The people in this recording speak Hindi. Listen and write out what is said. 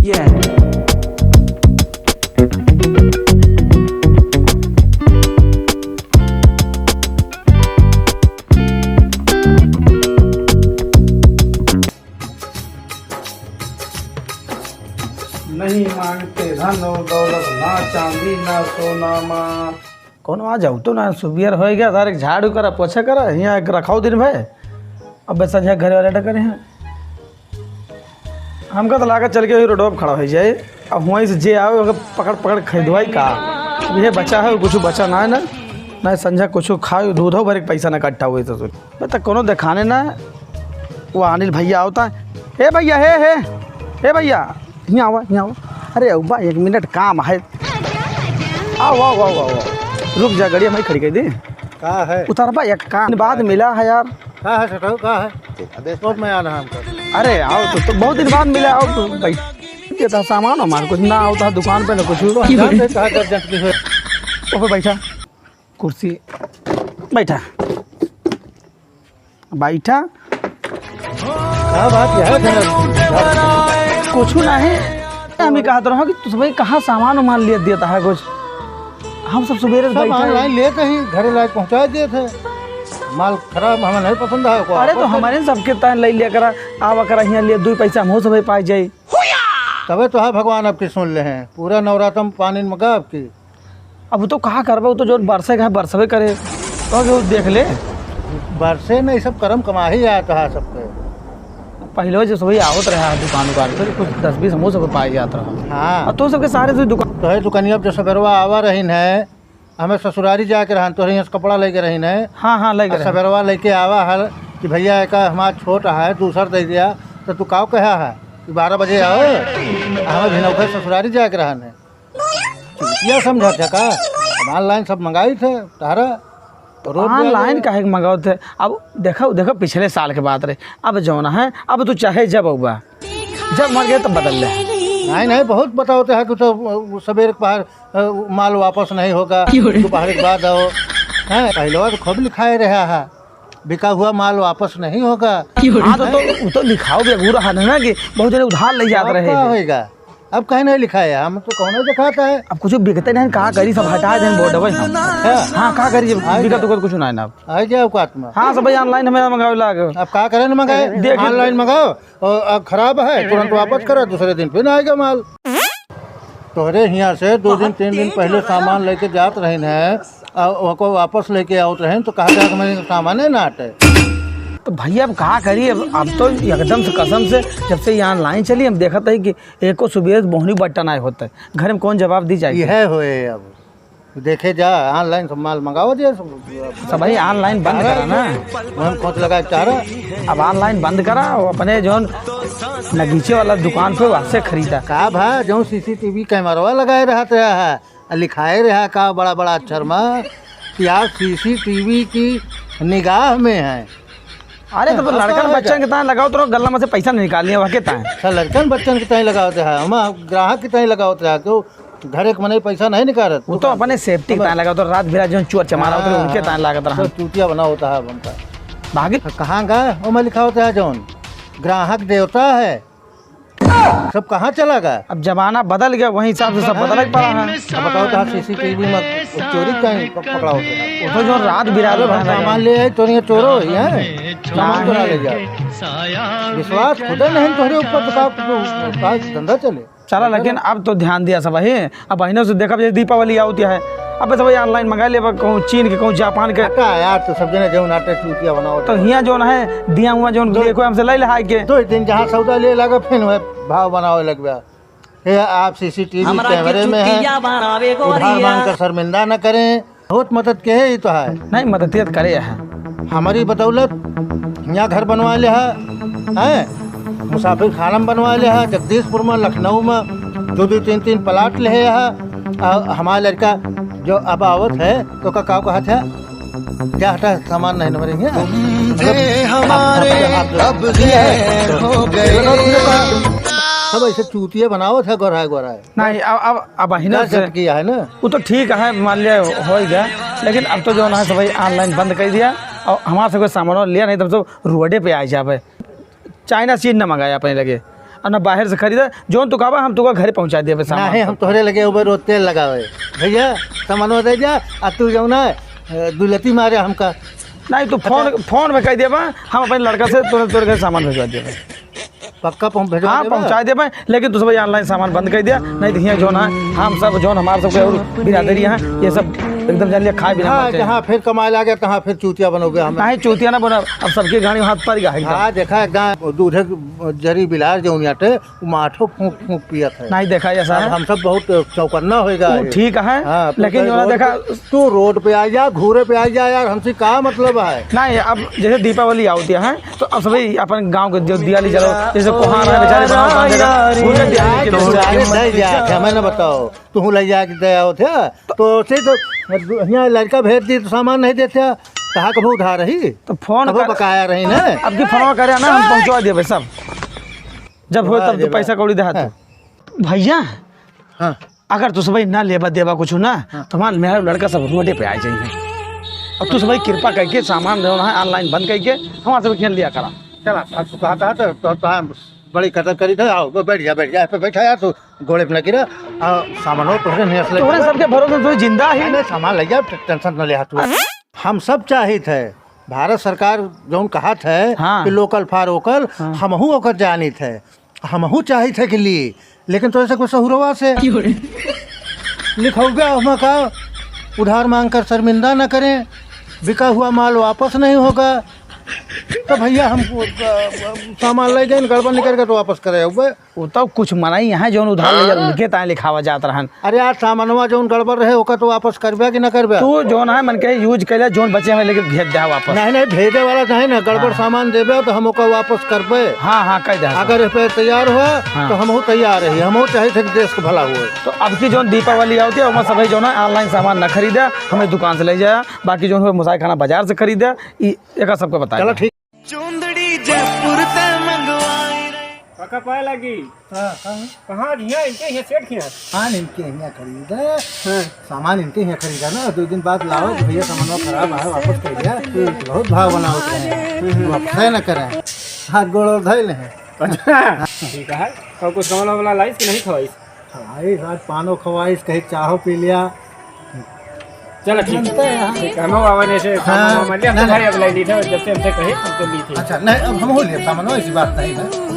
Yeah. नहीं मांगते धन और दौलत, ना चांदी ना सोना माँ। कौन आ जाऊ तो ना सुबियर हो गया तारे झाड़ू करा पोछा करा यहाँ एक रखाओ दिन भाई अब संझा घर वाले करे हैं हमका तो लागत चल के रोड पर खड़ा हो जाए अब वहीं से जे आओ पकड़ पकड़ खरीदवाई का ये बचा है कुछ बचा ना है ना संझा कुछ खाओ दूध हो भर पैसा ना इकट्ठा हुए तो बता कोनो दिखाने ना वो अनिल भैया होता है हे भैया हे भैया यहाँ आओ अरे अब्बा 1 मिनट काम है आओ रुक जा गाड़ी हमारी खड़ी कर दी कहाँ है? उतर बा एक काम बाद मिला है यार कहाँ है सटाऊ? कहाँ है? अबे कब मैं आ रहा हमको? अरे आओ तो बहुत दिन बाद मिला आओ तो बैठ था सामान हमारे कुछ ना होता दुकान पे ना कुछ कहाँ दर्जन की है? ऊपर बैठा कुर्सी बैठा कहाँ बात यह है? कुछ ना है हमें कहा तो रहा कि तुझ भाई कहाँ सामान वामान ले दिया था कुछ हम सब सवेरे से बैठे ऑनलाइन ले कहीं घरे लायक पहुँचा दिए थे। माल खराब हमें नहीं पसंद है को। अरे तो हमारे सबके तय ले लिया करा आवा करा यहाँ लिए 2 पैसा हम सब पाई जाए तबे तो है भगवान आपकी सुन ले हैं पूरा नवरात्र में पानी मगा आपकी। अब तो कहाँ करबो तो जो बरसे का बरसवे करे तो देख ले बरसे नहीं सब कर्म कमा ही आता है सबके। पहले जो सभी आवत रहा दुकान पर कुछ 10-20 मुँह सब पाई जाता रहा हाँ और तो सबके सारे से दुकान तो है दुकानिया जो सवेरवा आवा रही है हमें ससुरारी जाके रहन तो यहाँ से कपड़ा लेके रही है। हाँ लगे सवेरवा लेके आवा है कि भैया एक हमारा छोटा है दूसरा दे दिया तो तू काव कहा है कि 12 बजे आओ हमें भिनौखे ससुरारी जाके रहन है क्या समझा था का ऑनलाइन सब मंगाई थे तारा ऑनलाइन काहे मंगाओ थे। अब देखो पिछले साल के बात रहे अब जो ना है अब तू चाहे जब हुआ जब मर गए तब बदल ले नहीं बहुत बताते हैं कि तो सवेरे बाहर माल वापस नहीं होगा दोपहर के बाद आओ है पहले तो खूब लिखाए रहा है बिका हुआ माल वापस नहीं होगा। हाँ तो लिखाओ भी अगूर रहा ना कि बहुत जने उधार ले जाते रहे होगा अब कहीं नहीं लिखा है हम तो कौन दिखाता है अब कुछ बिकते नहीं कहाँ करी सब हटा दें बोर्ड भाई हाँ कहाँ करी बिका तो कुछ ना अब आ जाओ औकात में। हाँ सब भाई ऑनलाइन हमें मंगाओ लाग अब क्या करें मंगाए ऑनलाइन मंगाओ और खराब है तुरंत वापस करो दूसरे दिन फिर आएगा माल। तोहरे यहाँ से 2 दिन 3 दिन पहले सामान लेके जात रहे हैं और वापस लेके आओ रहे तो कहा जाए मेरे सामान है ना आटे तो भैया अब कहाँ करिए अब तो एकदम से कसम से जब से यहाँ ऑनलाइन चली हम देखा था कि एको सुबह बहुनी बटन आए होता है घर में कौन जवाब दी जाए है होए अब देखे जा ऑनलाइन सब माल मंगाओ जे सब भाई ऑनलाइन बंद करा ना हम खोज लगा चाह रहा अब ऑनलाइन बंद करा अपने जो नगीचे वाला दुकान पे वहाँ से खरीदा का भा जो CCTV कैमरा लगाए रहा है लिखाए रहा का बड़ा बड़ा अक्षर में यार CCTV की निगाह में है। अरे तो लड़कन बच्चन के ताए लगाओ तो गल्ला में से पैसा नहीं निकाल लिया वहाँ के ताए लड़कन बच्चन के ताए लगाते हैं हम ग्राहक के ताए लगाते हैं क्यों घर एक मने पैसा नहीं निकाल वो तो अपने सेफ्टी के ताए लगाओ तो रात बिरा जो चोर चमारा होता है उनके ताए लागत रहा चूतिया बना होता है बनता भागे कहाँ गए वो में लिखा होता है जौन ग्राहक देवता है सब कहाँ चला गया। अब जमाना बदल गया वही हिसाब से सब बदल पड़ा है। बताओ तो CCTV में चोरी कहीं पकड़ा होता है तो जो रात बिरादो सामान ले आए तो नहीं चोरो ही है सामान चुरा ले जाओ विश्वास खुद नहीं तुम्हारे ऊपर तो धंधा चले चला लेकिन अब तो ध्यान दिया सब है अब बहनों से देखा दीपावली आती है अब सब ऑनलाइन मंगा ले कहूँ चीन के कहूँ जापान के यार तो सब जने जो नाटक चूतिया बनाओ तो यहाँ जो है दिया हुआ जो देखो हमसे ले हाई के 2 दिन जहाँ सौदा ले लगा फिर भाव बनाओ लग गया। आप CCTV कैमरे में है उधार मांग कर शर्मिंदा न करें बहुत मदद के है तो है नहीं मदद करे है हमारी बदौलत यहाँ घर बनवा ले है मुसाफिर खाना बनवा ले है जगदीशपुर में लखनऊ में 2-2 3-3 प्लाट ले है हमारा लड़का जो अब आवत है तो का कहा था क्या हटा सामान नहीं नंबर सब ऐसे चूतिया बनावत है गोरा नहीं अब किया है ना वो तो ठीक है मान लिया हो गया लेकिन अब तो जो है सब ऑनलाइन बंद कर दिया और हमारे से कोई सामान लिया नहीं तब तो रोडे पे आ जाए चाइना चीन न मंगाया अपने लगे और ना बाहर से खरीदा जोन तू कहबा हम तुका घरे पहुँचा देबे नहीं सामान हम तोहरे लगे ऊपर रोज तेल लगावे भैया सामानवा दे जा आ तू जाऊ ना दुलती मारे हमका। नहीं तू फोन में कह देबा हम अपने लड़का से तोरे घर सामान भिजवा देबे। पक्का भेजवा हाँ देबा? पहुँचा देबे लेकिन तू भाई ऑनलाइन सामान बंद कर दिया नहीं तो यहाँ जो ना हम सब जो हमारे सबके और बिरादरी है ये सब एकदम जान लिया खाए बिना हाँ बचे। जहाँ फिर कमाए लगे तहाँ फिर चूतिया बनोगे हम। नहीं चूतिया ना बना अब सबके गाड़ी हाथ पर गया एकदम। हाँ देखा एकदम दूधे जरी बिलार जो याटे माठो फूंक फूंक पियत है। नहीं देखा ऐसा अब है हम सब बहुत चौकन्ना होएगा वो ठीक है हाँ, लेकिन जो ना रोड देखा पे- तू रोड पे आ जा घूरे पे आ जा यार हमसे क्या मतलब है। नहीं अब जैसे दीपावली आती है तो अब सभी अपन गांव के जो दिवाली जलो जैसे कोहार है बेचारे बनाओ बांधेगा पूरे दिवाली के लोग नहीं जा हमें ना बताओ तू ले जा के दे आओ थे तो से तो यहाँ लड़का भेज दी तो सामान नहीं देते कहाँ कभी उधार रही तो फोन कभी बकाया रही ना। अब की फोन करे ना हम पहुंचवा देबे सब जब हो तब तो पैसा कौड़ी दे तू भैया हाँ अगर तू सब ना लेबा देबा कुछ ना तो मान मेरा लड़का सब रोडे पे आ जाइए और तू सब कृपा करके सामान जो है ऑनलाइन बंद करके हमारे सब खेल लिया करा। चला अब तू कहा था तो बड़ी कदर करी था आओ बैठ जा पे बैठा यार तू घोड़े पे न गिरा सामान हो तोहरे नहीं असले तोरे सबके भरोसे तू जिंदा ही नहीं सामान ले जा टेंशन न ले तू। हम सब चाहित है भारत सरकार जौन कहत है हाँ। कि लोकल फॉर वोकल हमहू ओकर जानित है हमहू चाहित है कि लिए लेकिन तो ऐसे कोई सहुरवा से लिखौगा हम का उधार मांग कर शर्मिंदा न करें बिका हुआ माल वापस नहीं होगा तो भैया हम सामान ले जाए गड़बड़ निकल के तो वापस करे हुए। वो तो कुछ मनाई है जो उधार ले उनके ताए लिखावा जात रहन अरे यार सामानवा जौन गड़बड़ रहे ओकर तो वापस करबे कि न करबे। तू जोन है मन के यूज कैले जोन बचे में लेके भेज दे वापस। नहीं भेजे वाला नहीं ना गड़बड़ सामान देबे तो हम ओकर वापस करबे। हाँ कह दे अगर इस पे तैयार हुआ तो हमहू तैयार रही हमहू चाहे थे कि देश को भला हुए। तो अब की जो दीपावली आती है उसमें सभी जो ना ऑनलाइन सामान न खरीदे हमें दुकान से ले जाए बाकी जो है मुसाई खाना बाजार से खरीदे एक सबको बताया। चलो ठीक चुंदड़ी जयपुर से मंगवाई पका पाए लगी कहाँ घिया इनके यहाँ सेठ खिया सामान इनके यहाँ खरीदा सामान इनके यहाँ खरीदा ना 2 दिन बाद लाओ तो भैया सामान खराब है वापस कर दिया बहुत भाव बना होते हैं वापस न करें हाथ गोड़ धैल है। ठीक है और कुछ कमला वाला लाइस कि नहीं खवाइस खवाइश आज पानो खवाइश कहीं चाहो पी लिया चलो ठीक बनते हैं यहाँ। है हम आवाने से हाँ, हम तो भाई अब लाई ली थी जब से हमसे कहे हम तो ली थी। अच्छा नहीं अब हम हो लिए सामान ऐसी बात नहीं है।